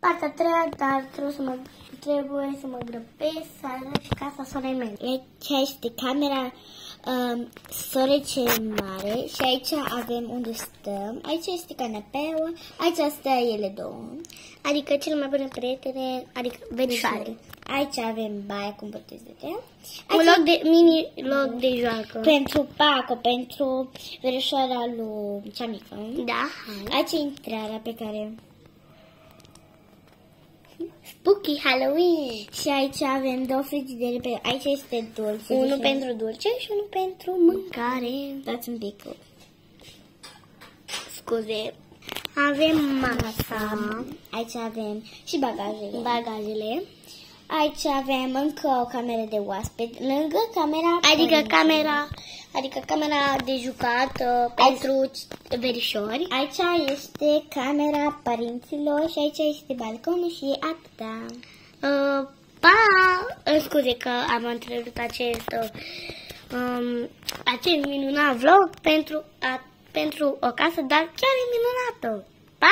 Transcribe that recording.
partea a treia, dar trebuie să mă grăbesc să arăt și casa sorei mele. Aici este camera sorei cele mare și aici avem unde stăm. Aici este canapeaua, aici stă ele două. Adică cele mai bune prietene, adică verișoare. Aici avem baia, cum puteți vedea. Un loc de mini loc de joacă. Pentru Paco, pentru verișoara lui cea mică. Da. Aici e intrarea pe care... Spooky Halloween. Și aici avem două frigidere. Aici este dulce. Unul pentru dulce și unul pentru mâncare. Dați un pic. Scuze. Avem masa. Aici avem și bagajele. Aici avem încă o cameră de oaspete. Lângă camera... Adică camera de jucat pentru verișori. Aici este camera părinților și aici este balconul și atâta. Scuze că am întrerupt acest minunat vlog pentru o casă, dar chiar e minunată. Pa!